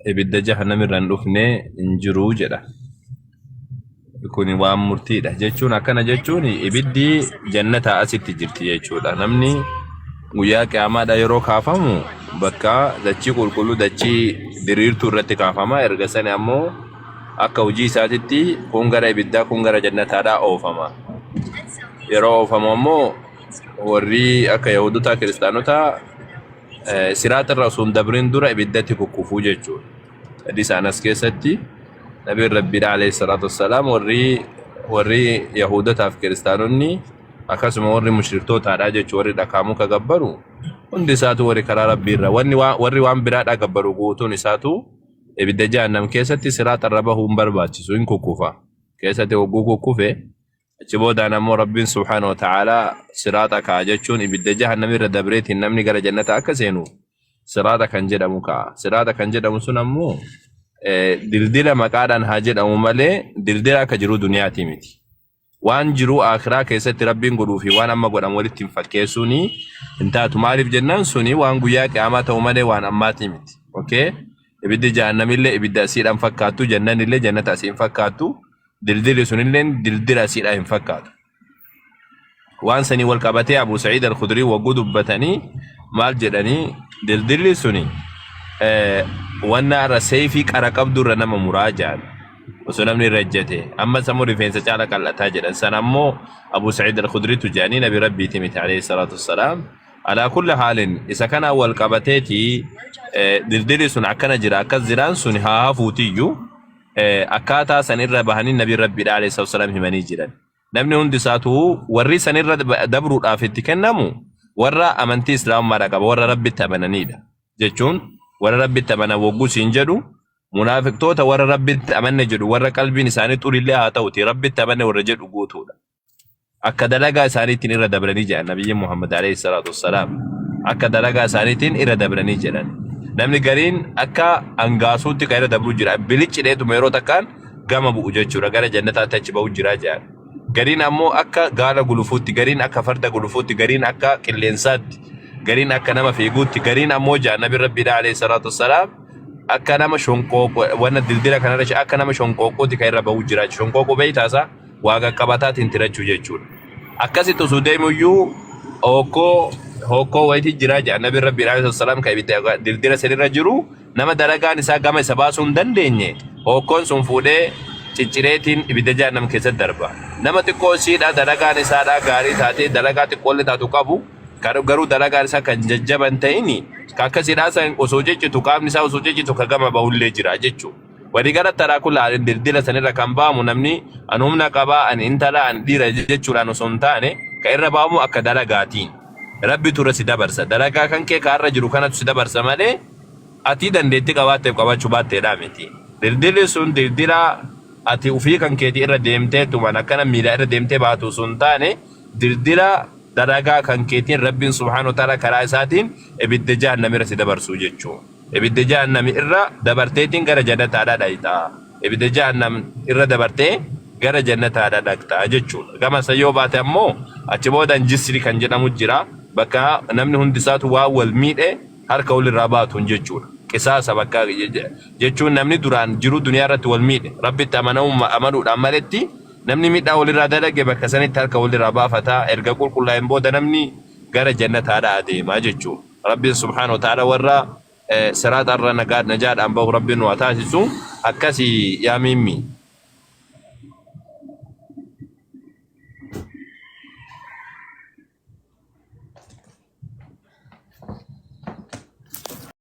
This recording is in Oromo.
ibidda jahannamirraan dhufnee hin jiruu jedha. Kun waan murtiidha jechuun akkana jechuun ibiddi jannataa asitti jirti jechuudha. Namni guyyaa qiyaamaadha yeroo kaafamu bakka dachii qulqulluu dachii diriirtuu irratti kaafama. Erga sani ammoo akka hojii isaatitti kun gara ibiddaa kun gara jannataadhaa oofama. Yeroo oofamu ammoo warri akka Yahudotaa Kiristaanotaa siraatarra osoo hin dabrin dura ibiddatti kukkufuu jechuudha. Hadiis Anas keessatti Nabiin Rabbiidha alayhi salaatu wassalaam warri Yahudotaaf Kiristaanonni akkasuma warri mushriktootadha jechuudha. Warri dhakaa muka gabbaru hundi isaatu warri karaa Rabbiirra warri waan biraadha gabbaru guutuun isaatu ibidda jahannam keessatti siraatarra bahuu hin barbaachisu hin kukkufa. Keessatti hogguu kukkufe achi boodaan ammoo Rabbiin subhaanahu wa ta'aalaa siraata ka'a jechuun ibidda jahannamirra dabreetiin namni gara jannata akka seenu siraata kan jedhamu ka'a. Siraata kan jedhamu sun ammoo dildila maqaadhaan haa jedhamu malee dildila akka jiru duniyaati miti. Waan jiru akhiraa keessatti Rabbiin godhuu fi waan amma godhamu walitti hin fakkeessuuni hin taatu. Maaliif jennaan suni waan guyyaa qiyaamaa ta'u malee waan ammaati miti. Okay? Ibiddi jahannamillee ibidda asiidhaan fakkaattu, jannanillee jannata asii hin fakkaattu. Dildili sunillee dildila asiidhaa hin fakkaatu. Waan sanii wal qabatee Abu Sa'iid al-Khudrii wagguu dubbatanii maal jedhanii dildilli suni wanna irra seeyfii qara qabdu irra nama muraa jedhan osoo namni irra ejjete amma sammuu rifeensa caala qal'ataa jedhan san ammoo Abu Sa'iid al-Khudriitu jedhanii nabi rabbiiti miti alayhi salaatu wassalaam. Alaa kulli haalin isa kana wal qabateeti dildili sun akkana jira akkas jiraan sun haa hafuutiyyuu akkaataa sanirra bahanii nabi rabbiidha alayhi salaatu wassalaam himanii jiran. Namni hundi isaatu warri sanirra dabruudhaaf itti kennamu warra amantii islaamummaadha qaba warra rabbitti amananidha jechuun warra rabbitti amanan wogguu siin jedhu munaafiqtoota warra rabbitti amanne jedhu warra qalbiin isaanii xurillee haa ta'uti rabbitti amanne warra jedhu guutuudha. Akka dalagaa isaaniitiin irra dabranii jedhan nabiyyi Muhammad alayhi salaatu wassalaam akka dalagaa isaaniitiin irra dabranii jedhan. Namni gariin akka angaasuutti kan irra dabru jira biliccidheetuma yeroo takkaan gama bu'u jechuudha gara jannataatti achi ba'u jira jedhan. Gariin ammoo akka gaala gulufuutti, gariin akka farda gulufuutti, gariin akka qilleensaatti, gariin akka nama fiiguutti, gariin ammoo jedhan nabi rabbiidha alayhi salaatu wassalaam akka nama shonqooqoo wanna dildila kanarra akka nama shonqooqootti kan irra ba'u jira. Shonqooqoo beeytaasa waa qaqqabataatiin tirachuu jechuudha. Akkasitti osoo deemuyyuu hokkoo wayitii jira jedhan nabi rabbiidha alayhi salaatu wassalaam kan ibidda dildila sanirra jiru nama dalagaan isaa gama isa baasuu hin dandeenye hokkoon sun fuudhee ciccireetiin ibidda jahannam keessatti darba. Nama xiqqoo siidha dalagaan isaadha gaarii taatee dalagaa xiqqoolle taatu qabu garuu dalagaan isaa kan jajjaban ta'ini akkasiidhaa san osoo jeccitu qaamni isaa osoo jeccitu ka gama bahullee jira jechuudha. Walii galatti taraa kullaa dildila sanirra kan ba'amu namni an humna qabaa an intala an dhiira jechuudhaan osoo hin taane kan irra ba'amu akka dalagaatiin. Rabbitu irra si dabarsa dalagaa kan kee kaarra jiru kanatu si dabarsa malee ati dandeettii qabaatteef qabachuu baatteedhaa miti. Dildilli sun dildila ati ufii kan keetii irra deemtee tuman akkana miila irra deemtee baatu sun taane dildila dalagaa kan keetiin Rabbiin subhaanahu wa ta'ala karaa isaatiin ibidda jahannam irra si dabarsu jechuudha. Ibidda jahannam irra dabarteetiin gara jannataadhaa dhaqxa. Ibidda jahannam irra dabartee gara jannataadhaa dhaqxa jechuudha. Gama sayyoo baate ammoo achi boodan jisri kan jedhamu jira bakka namni hundi isaatu waa wal miidhe harka walirraa baatuun jechuudha. Qisaasa bakka jechuun namni duraan jiru duniyaa irratti wal miidhe rabbitti amanuudhaan maletti namni miidhaa walirraa dalage bakka sanitti harka walirraa baafataa erga qulqullaa'een booda namni gara jannataadhaa adeemaa jechuudha. Rabbiin subhaanahu wa ta'ala warra siraatarra najaadhaan bahu Rabbiin waa taasisu akkasii yaa mimmi.